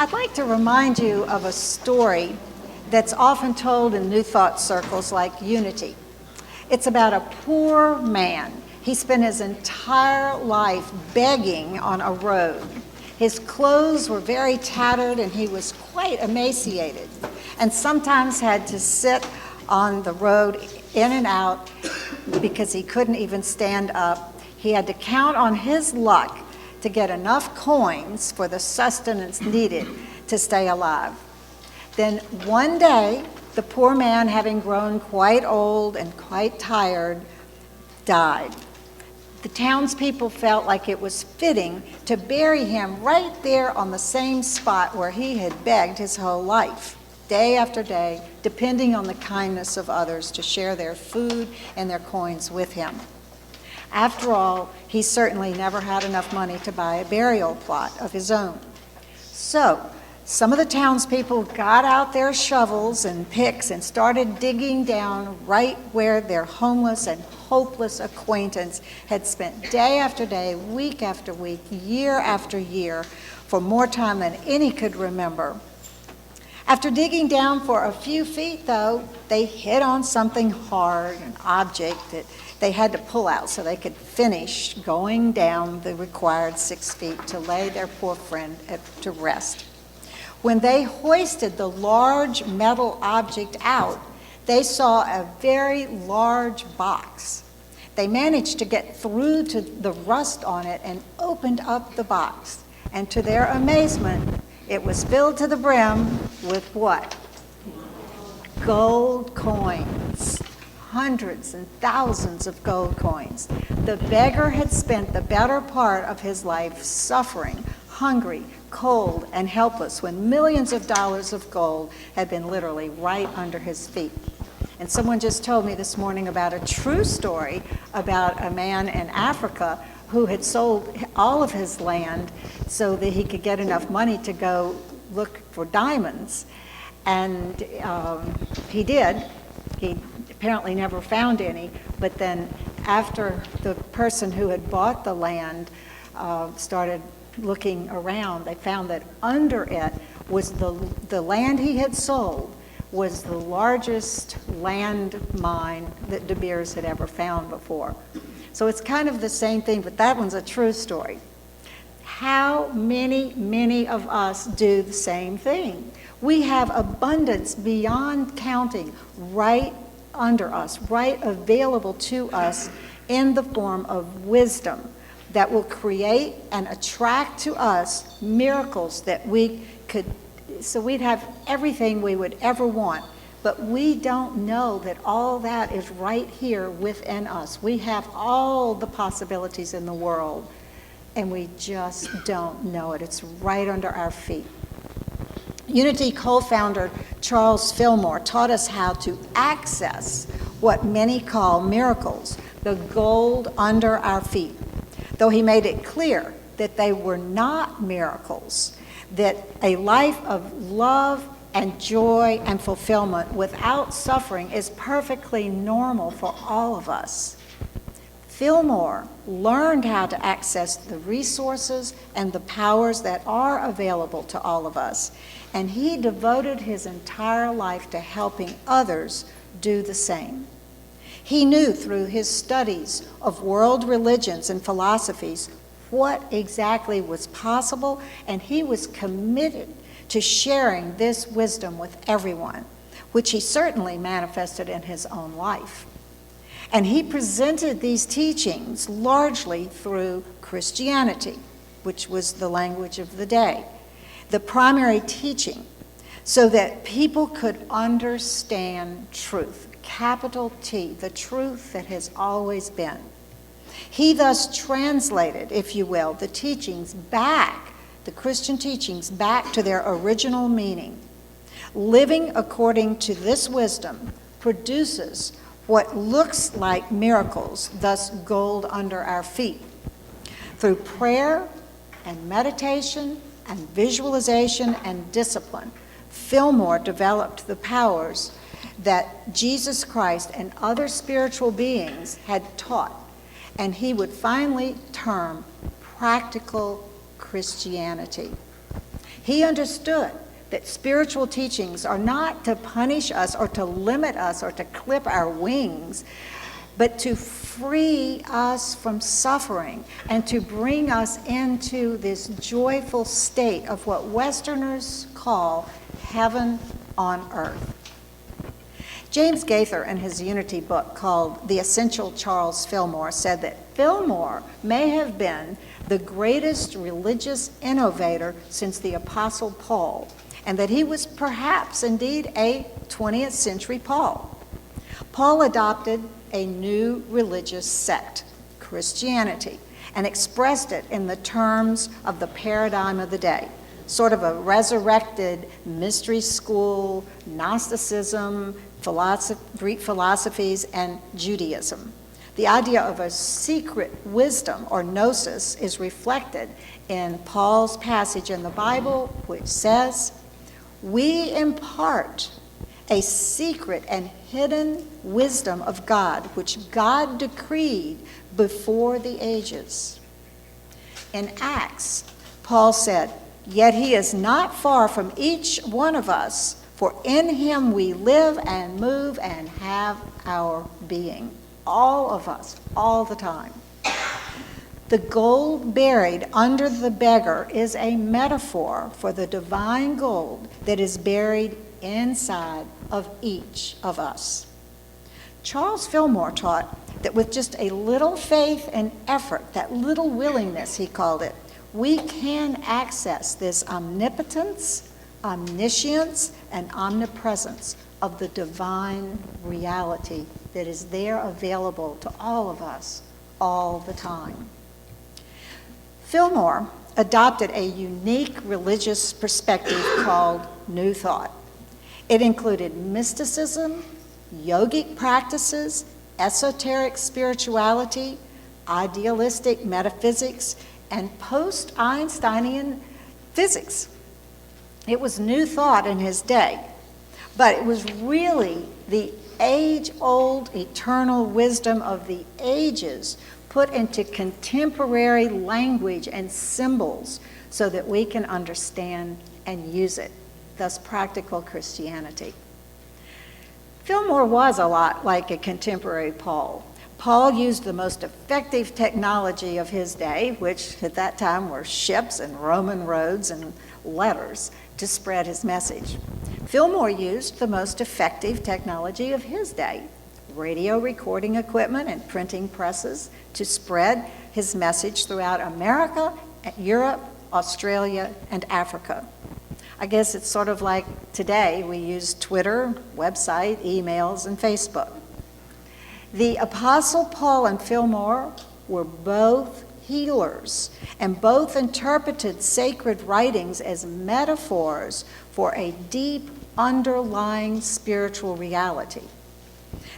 I'd like to remind you of a story that's often told in New Thought circles like Unity. It's about a poor man. He spent his entire life begging on a road. His clothes were very tattered and he was quite emaciated, and sometimes had to sit on the road in and out because he couldn't even stand up. He had to count on his luck to get enough coins for the sustenance needed to stay alive. Then one day, the poor man, having grown quite old and quite tired, died. The townspeople felt like it was fitting to bury him right there on the same spot where he had begged his whole life, day after day, depending on the kindness of others to share their food and their coins with him. After all, he certainly never had enough money to buy a burial plot of his own. So, some of the townspeople got out their shovels and picks and started digging down right where their homeless and hopeless acquaintance had spent day after day, week after week, year after year, for more time than any could remember. After digging down for a few feet, though, they hit on something hard, an object that they had to pull out so they could finish going down the required 6 feet to lay their poor friend to rest. When they hoisted the large metal object out, they saw a very large box. They managed to get through to the rust on it and opened up the box. And to their amazement, it was filled to the brim with what? Gold coins. Hundreds and thousands of gold coins. The beggar had spent the better part of his life suffering, hungry, cold, and helpless when millions of dollars of gold had been literally right under his feet. And someone just told me this morning about a true story about a man in Africa who had sold all of his land so that he could get enough money to go look for diamonds. And he did. He apparently never found any, but then after the person who had bought the land started looking around, they found that under it was the land he had sold was the largest land mine that De Beers had ever found before. So it's kind of the same thing, but that one's a true story. How many of us do the same thing? We have abundance beyond counting right under us, right available to us in the form of wisdom that will create and attract to us miracles that we could, so we'd have everything we would ever want. But we don't know that all that is right here within us. We have all the possibilities in the world, and we just don't know it. It's right under our feet. Unity co-founder Charles Fillmore taught us how to access what many call miracles, the gold under our feet, though he made it clear that they were not miracles, that a life of love and joy and fulfillment without suffering is perfectly normal for all of us. Fillmore learned how to access the resources and the powers that are available to all of us, and he devoted his entire life to helping others do the same. He knew through his studies of world religions and philosophies what exactly was possible, and he was committed to sharing this wisdom with everyone, which he certainly manifested in his own life. And he presented these teachings largely through Christianity, which was the language of the day, the primary teaching, so that people could understand truth, capital T, the truth that has always been. He thus translated, if you will, the teachings back, the Christian teachings back to their original meaning. Living according to this wisdom produces what looks like miracles, thus gold under our feet. Through prayer and meditation and visualization and discipline, Fillmore developed the powers that Jesus Christ and other spiritual beings had taught, and he would finally term practical Christianity. He understood that spiritual teachings are not to punish us or to limit us or to clip our wings, but to free us from suffering and to bring us into this joyful state of what Westerners call heaven on earth. James Gaither, in his Unity book called The Essential Charles Fillmore, said that Fillmore may have been the greatest religious innovator since the Apostle Paul, and that he was perhaps indeed a 20th century Paul. Paul adopted a new religious sect, Christianity, and expressed it in the terms of the paradigm of the day, sort of a resurrected mystery school, Gnosticism, Greek philosophies, and Judaism. The idea of a secret wisdom, or gnosis, is reflected in Paul's passage in the Bible, which says, "We impart a secret and hidden wisdom of God, which God decreed before the ages." In Acts, Paul said, "Yet he is not far from each one of us, for in him we live and move and have our being." All of us, all the time. The gold buried under the beggar is a metaphor for the divine gold that is buried inside of each of us. Charles Fillmore taught that with just a little faith and effort, that little willingness, he called it, we can access this omnipotence, omniscience, and omnipresence of the divine reality that is there available to all of us all the time. Fillmore adopted a unique religious perspective called New Thought. It included mysticism, yogic practices, esoteric spirituality, idealistic metaphysics, and post-Einsteinian physics. It was New Thought in his day, but it was really the age-old eternal wisdom of the ages put into contemporary language and symbols so that we can understand and use it, thus practical Christianity. Fillmore was a lot like a contemporary Paul. Paul used the most effective technology of his day, which at that time were ships and Roman roads and letters, to spread his message. Fillmore used the most effective technology of his day, radio recording equipment and printing presses, to spread his message throughout America, Europe, Australia, and Africa. I guess it's sort of like today we use Twitter, website, emails, and Facebook. The Apostle Paul and Fillmore were both healers, and both interpreted sacred writings as metaphors for a deep underlying spiritual reality.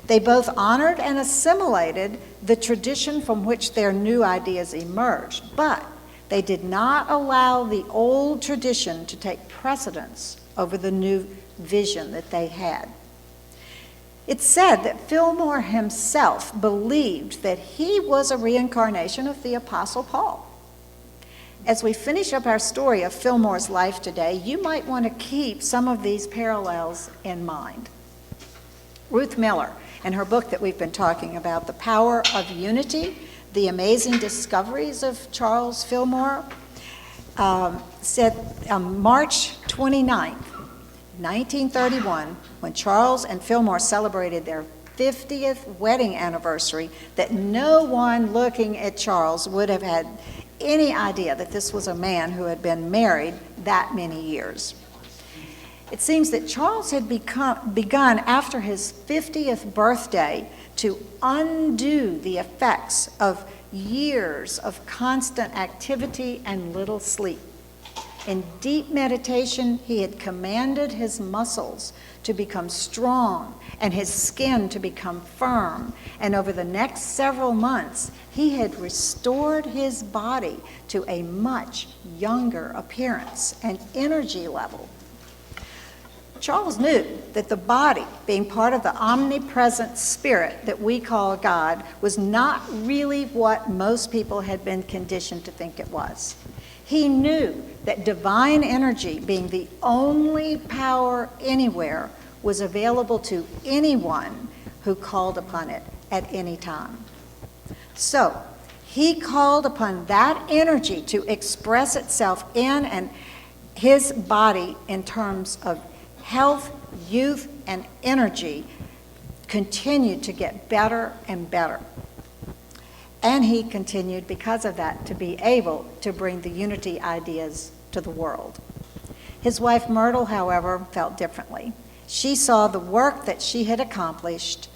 They both honored and assimilated the tradition from which their new ideas emerged, but they did not allow the old tradition to take precedence over the new vision that they had. It's said that Fillmore himself believed that he was a reincarnation of the Apostle Paul. As we finish up our story of Fillmore's life today, you might want to keep some of these parallels in mind. Ruth Miller, in her book that we've been talking about, The Power of Unity, The Amazing Discoveries of Charles Fillmore, said on March 29th, 1931, when Charles and Fillmore celebrated their 50th wedding anniversary, that no one looking at Charles would have had any idea that this was a man who had been married that many years. It seems that Charles had begun after his 50th birthday to undo the effects of years of constant activity and little sleep. In deep meditation, he had commanded his muscles to become strong and his skin to become firm. And over the next several months, he had restored his body to a much younger appearance and energy level. Charles knew that the body, being part of the omnipresent spirit that we call God, was not really what most people had been conditioned to think it was. He knew that divine energy, being the only power anywhere, was available to anyone who called upon it at any time. So, he called upon that energy to express itself in and his body in terms of health, youth, and energy continued to get better and better. And he continued, because of that, to be able to bring the unity ideas to the world. His wife Myrtle, however, felt differently. She saw the work that she had accomplished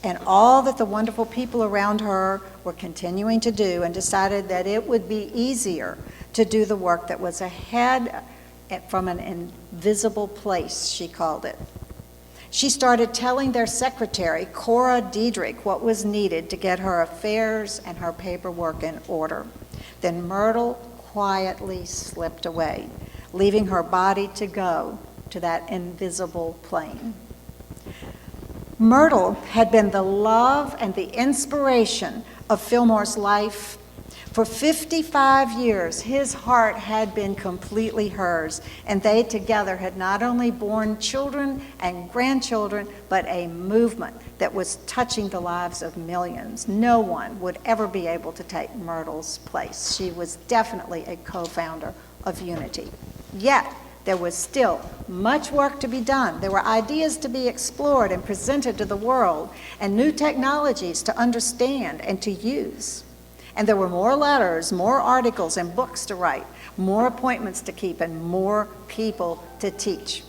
and all that the wonderful people around her were continuing to do, and decided that it would be easier to do the work that was ahead from an invisible place, she called it. She started telling their secretary, Cora Diedrich, what was needed to get her affairs and her paperwork in order. Then Myrtle quietly slipped away, leaving her body to go to that invisible plane. Myrtle had been the love and the inspiration of Fillmore's life. For 55 years, his heart had been completely hers, and they together had not only borne children and grandchildren, but a movement that was touching the lives of millions. No one would ever be able to take Myrtle's place. She was definitely a co-founder of Unity. Yet, there was still much work to be done. There were ideas to be explored and presented to the world, and new technologies to understand and to use. And there were more letters, more articles and books to write, more appointments to keep, and more people to teach.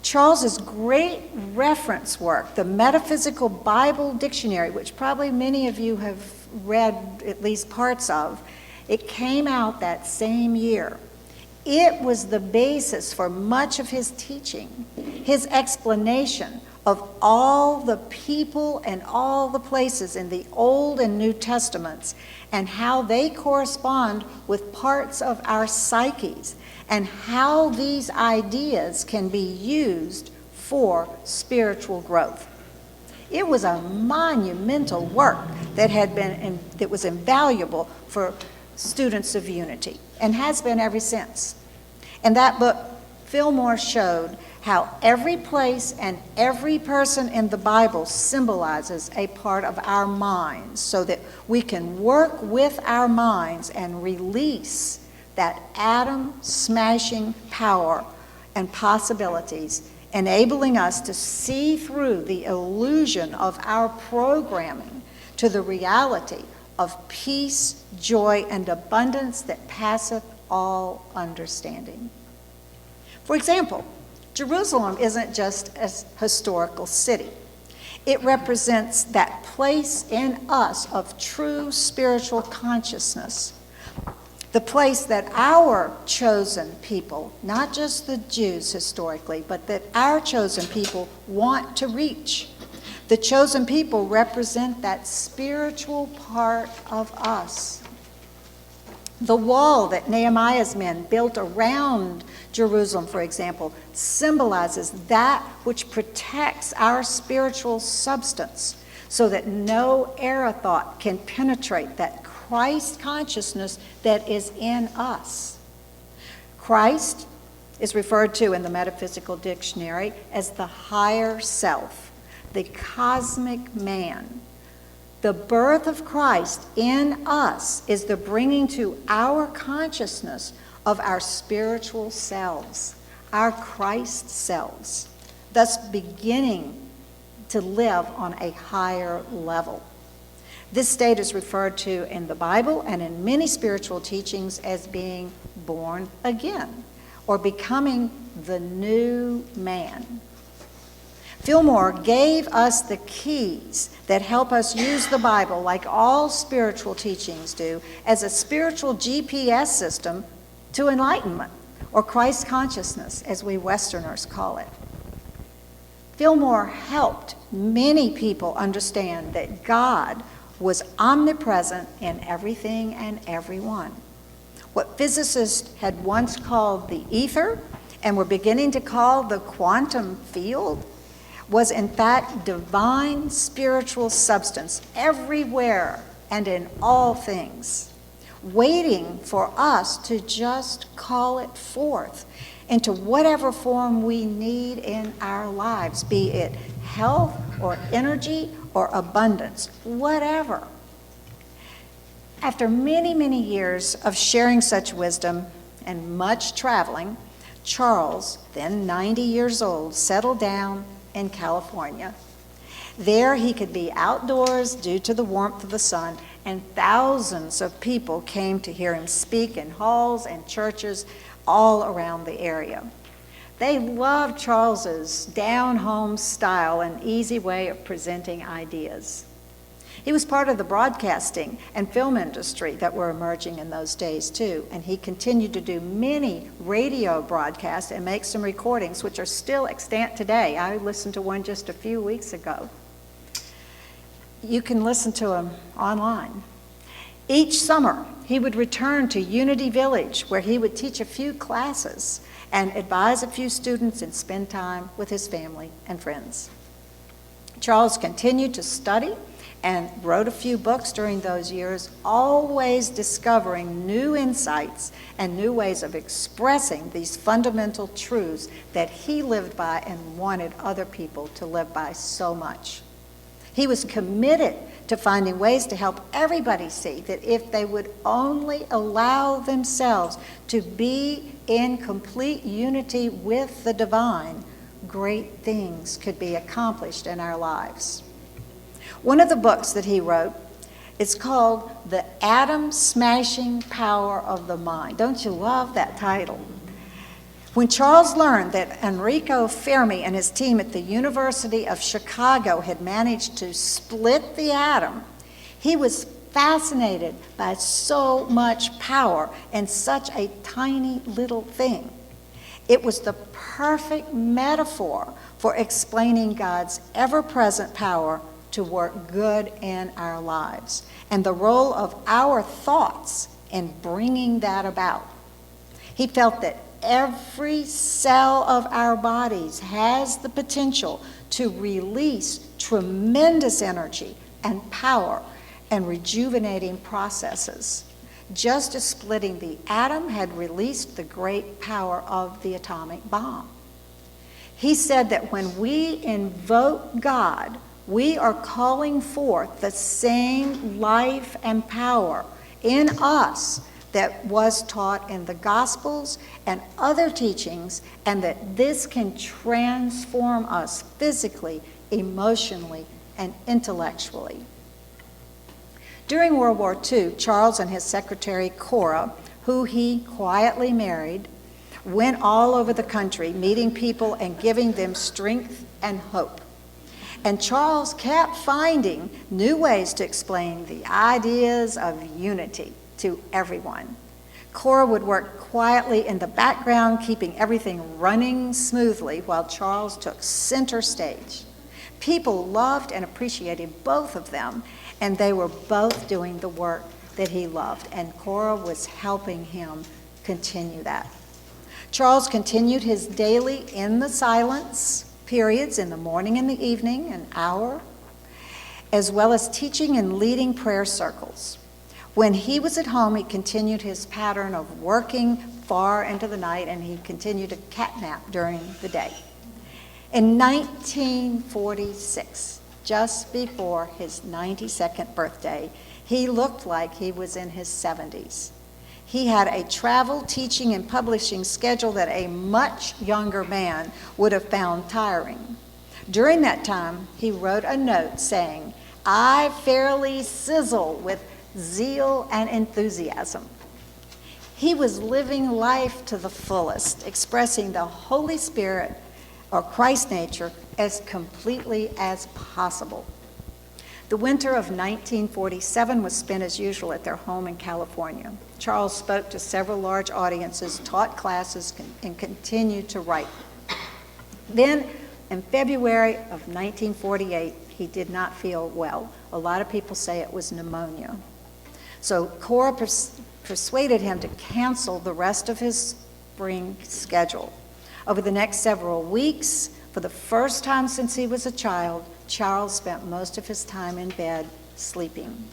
Charles's great reference work, the Metaphysical Bible Dictionary, which probably many of you have read at least parts of, it came out that same year. It was the basis for much of his teaching, his explanation of all the people and all the places in the Old and New Testaments and how they correspond with parts of our psyches and how these ideas can be used for spiritual growth. It was a monumental work that was invaluable for students of Unity and has been ever since. In that book, Fillmore showed how every place and every person in the Bible symbolizes a part of our minds so that we can work with our minds and release that atom-smashing power and possibilities, enabling us to see through the illusion of our programming to the reality of peace, joy, and abundance that passeth all understanding. For example, Jerusalem isn't just a historical city. It represents that place in us of true spiritual consciousness, the place that our chosen people, not just the Jews historically, but that our chosen people want to reach. The chosen people represent that spiritual part of us. The wall that Nehemiah's men built around Jerusalem, for example, symbolizes that which protects our spiritual substance so that no error thought can penetrate that Christ consciousness that is in us. Christ is referred to in the Metaphysical Dictionary as the higher self, the cosmic man. The birth of Christ in us is the bringing to our consciousness of our spiritual selves, our Christ selves, thus beginning to live on a higher level. This state is referred to in the Bible and in many spiritual teachings as being born again, or becoming the new man. Fillmore gave us the keys that help us use the Bible, like all spiritual teachings do, as a spiritual GPS system to enlightenment, or Christ consciousness, as we Westerners call it. Fillmore helped many people understand that God was omnipresent in everything and everyone. What physicists had once called the ether and were beginning to call the quantum field was in fact divine spiritual substance everywhere and in all things. waiting for us to just call it forth into whatever form we need in our lives, be it health or energy or abundance, whatever. After many, many years of sharing such wisdom and much traveling, Charles, then 90 years old, settled down in California. There he could be outdoors due to the warmth of the sun, and thousands of people came to hear him speak in halls and churches all around the area. They loved Charles's down-home style and easy way of presenting ideas. He was part of the broadcasting and film industry that were emerging in those days too, and he continued to do many radio broadcasts and make some recordings which are still extant today. I listened to one just a few weeks ago. You can listen to him online. Each summer, he would return to Unity Village, where he would teach a few classes and advise a few students and spend time with his family and friends. Charles continued to study and wrote a few books during those years, always discovering new insights and new ways of expressing these fundamental truths that he lived by and wanted other people to live by so much. He was committed to finding ways to help everybody see that if they would only allow themselves to be in complete unity with the divine, great things could be accomplished in our lives. One of the books that he wrote is called The Atom-Smashing Power of the Mind. Don't you love that title? When Charles learned that Enrico Fermi and his team at the University of Chicago had managed to split the atom, he was fascinated by so much power in such a tiny little thing. It was the perfect metaphor for explaining God's ever-present power to work good in our lives and the role of our thoughts in bringing that about. He felt that every cell of our bodies has the potential to release tremendous energy and power and rejuvenating processes, just as splitting the atom had released the great power of the atomic bomb. He said that when we invoke God, we are calling forth the same life and power in us that was taught in the Gospels and other teachings, and that this can transform us physically, emotionally, and intellectually. During World War II, Charles and his secretary Cora, who he quietly married, went all over the country meeting people and giving them strength and hope. And Charles kept finding new ways to explain the ideas of unity to everyone. Cora would work quietly in the background, keeping everything running smoothly while Charles took center stage. People loved and appreciated both of them, and they were both doing the work that he loved, and Cora was helping him continue that. Charles continued his daily in the silence periods in the morning and the evening, an hour, as well as teaching and leading prayer circles. When he was at home, he continued his pattern of working far into the night, and he continued to catnap during the day. In 1946, just before his 92nd birthday, he looked like he was in his 70s. He had a travel, teaching, and publishing schedule that a much younger man would have found tiring. During that time, he wrote a note saying, "I fairly sizzle with zeal and enthusiasm." He was living life to the fullest, expressing the Holy Spirit or Christ nature as completely as possible. The winter of 1947 was spent as usual at their home in California. Charles spoke to several large audiences, taught classes, and continued to write. Then, in February of 1948, he did not feel well. A lot of people say it was pneumonia. So Cora persuaded him to cancel the rest of his spring schedule. Over the next several weeks, for the first time since he was a child, Charles spent most of his time in bed sleeping.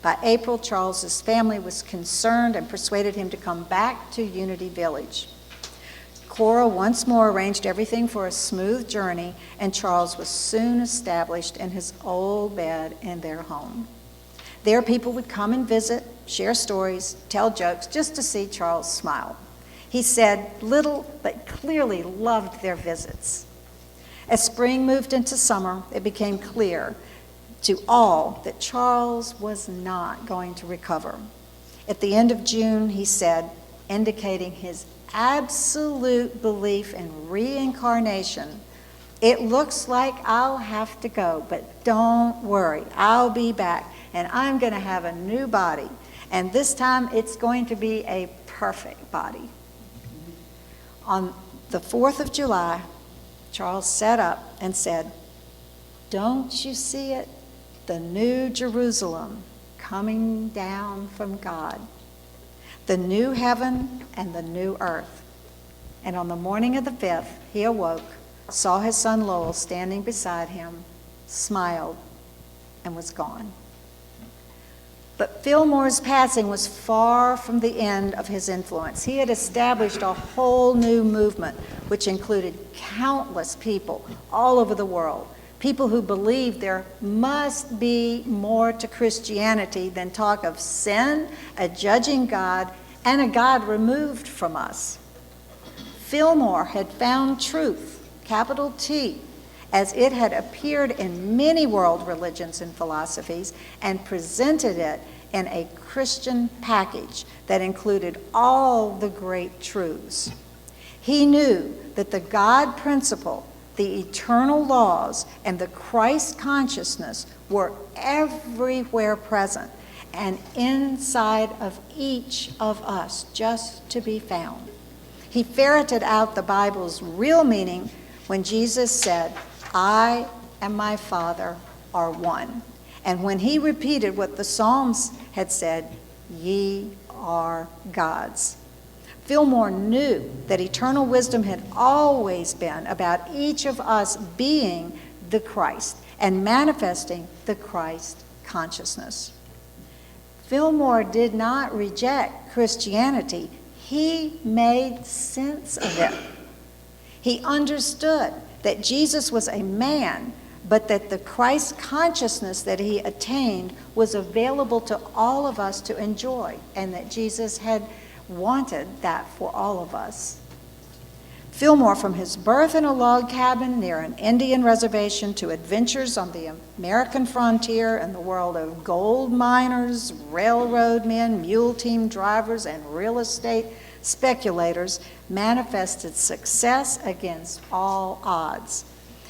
By April, Charles's family was concerned and persuaded him to come back to Unity Village. Cora once more arranged everything for a smooth journey, and Charles was soon established in his old bed in their home. There, people would come and visit, share stories, tell jokes, just to see Charles smile. He said little, but clearly loved their visits. As spring moved into summer, it became clear to all that Charles was not going to recover. At the end of June, he said, indicating his absolute belief in reincarnation, "It looks like I'll have to go, but don't worry, I'll be back, and I'm going to have a new body, and this time it's going to be a perfect body." On the 4th of July, Charles sat up and said, "Don't you see it? The new Jerusalem coming down from God, the new heaven and the new earth." And on the morning of the 5th, he awoke, saw his son Lowell standing beside him, smiled, and was gone. But Fillmore's passing was far from the end of his influence. He had established a whole new movement, which included countless people all over the world, people who believed there must be more to Christianity than talk of sin, a judging God, and a God removed from us. Fillmore had found truth, capital T, as it had appeared in many world religions and philosophies, and presented it in a Christian package that included all the great truths. He knew that the God principle, the eternal laws, and the Christ consciousness were everywhere present and inside of each of us, just to be found. He ferreted out the Bible's real meaning when Jesus said, "I and my Father are one." And when he repeated what the Psalms had said, "Ye are gods." Fillmore knew that eternal wisdom had always been about each of us being the Christ and manifesting the Christ consciousness. Fillmore did not reject Christianity. He made sense of it. He understood that Jesus was a man, but that the Christ consciousness that he attained was available to all of us to enjoy, and that Jesus had wanted that for all of us. Fillmore, from his birth in a log cabin near an Indian reservation to adventures on the American frontier and the world of gold miners, railroad men, mule team drivers, and real estate speculators, manifested success against all odds.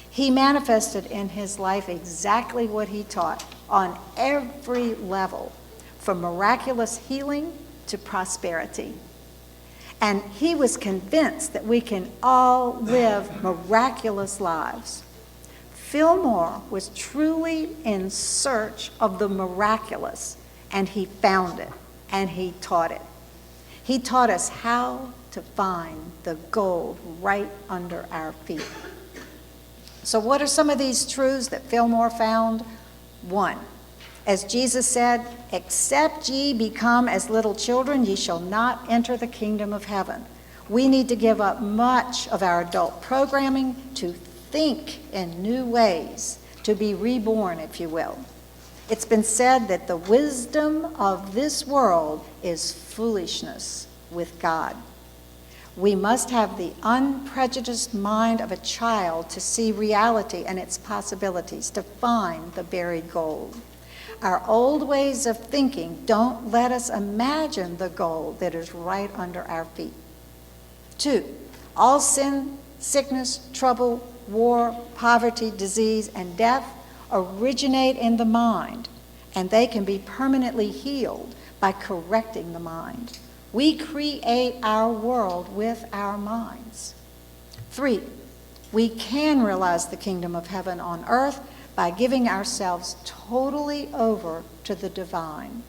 He manifested in his life exactly what he taught on every level, from miraculous healing to prosperity. And he was convinced that we can all live miraculous lives. Fillmore was truly in search of the miraculous, and he found it, and he taught it. He taught us how to find the gold right under our feet. So what are some of these truths that Fillmore found? 1, as Jesus said, "Except ye become as little children, ye shall not enter the kingdom of heaven." We need to give up much of our adult programming to think in new ways, to be reborn, if you will. It's been said that the wisdom of this world is foolishness with God. We must have the unprejudiced mind of a child to see reality and its possibilities, to find the buried gold. Our old ways of thinking don't let us imagine the gold that is right under our feet. 2, all sin, sickness, trouble, war, poverty, disease, and death originate in the mind, and they can be permanently healed by correcting the mind. We create our world with our minds. 3, we can realize the kingdom of heaven on earth by giving ourselves totally over to the divine,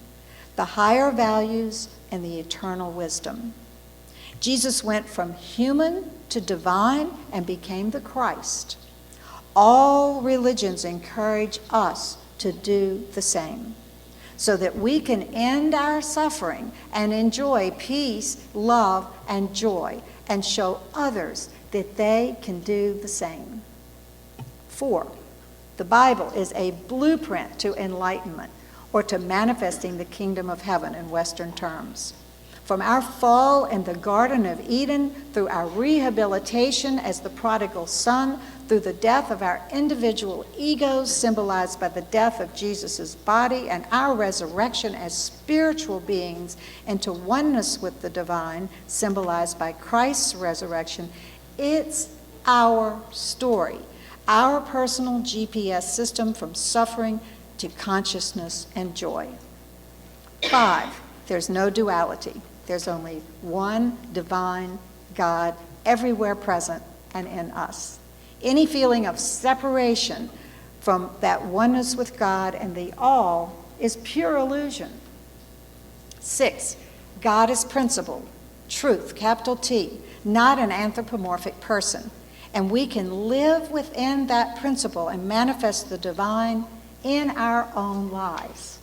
the higher values, and the eternal wisdom. Jesus went from human to divine and became the Christ. All religions encourage us to do the same. so that we can end our suffering and enjoy peace, love, and joy, and show others that they can do the same. 4, the Bible is a blueprint to enlightenment, or to manifesting the kingdom of heaven in Western terms. From our fall in the Garden of Eden, through our rehabilitation as the prodigal son, through the death of our individual egos, symbolized by the death of Jesus' body, and our resurrection as spiritual beings into oneness with the divine, symbolized by Christ's resurrection, it's our story, our personal GPS system from suffering to consciousness and joy. 5, there's no duality. There's only one divine God everywhere present and in us. Any feeling of separation from that oneness with God and the all is pure illusion. 6, God is principle, truth, capital T, not an anthropomorphic person. And we can live within that principle and manifest the divine in our own lives.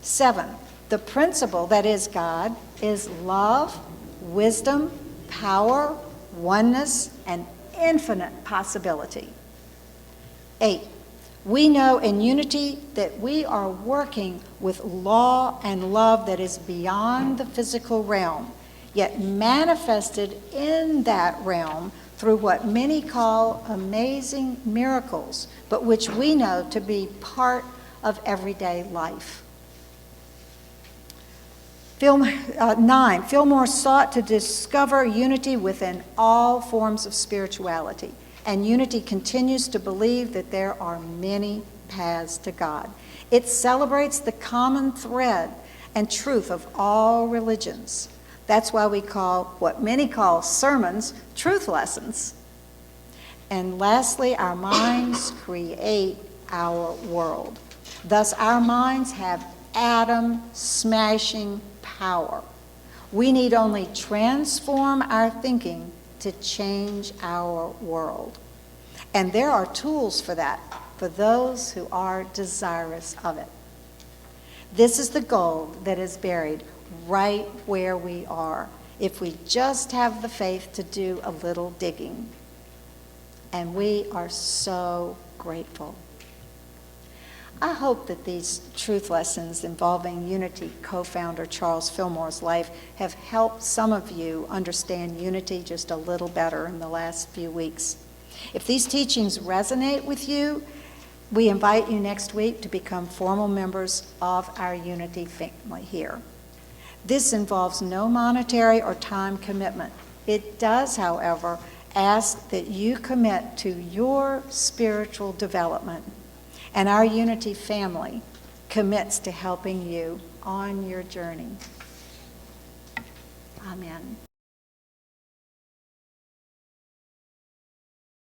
7, the principle that is God is love, wisdom, power, oneness, and infinite possibility. 8, we know in unity that we are working with law and love that is beyond the physical realm, yet manifested in that realm through what many call amazing miracles, but which we know to be part of everyday life. 9, Fillmore sought to discover unity within all forms of spirituality, and unity continues to believe that there are many paths to God. It celebrates the common thread and truth of all religions. That's why we call what many call sermons truth lessons. And lastly, our minds create our world. Thus, our minds have atom-smashing power. We need only transform our thinking to change our world. And there are tools for that, for those who are desirous of it. This is the gold that is buried right where we are, if we just have the faith to do a little digging. And we are so grateful. I hope that these truth lessons involving Unity co-founder Charles Fillmore's life have helped some of you understand Unity just a little better in the last few weeks. If these teachings resonate with you, we invite you next week to become formal members of our Unity family here. This involves no monetary or time commitment. It does, however, ask that you commit to your spiritual development, and our Unity family commits to helping you on your journey. Amen.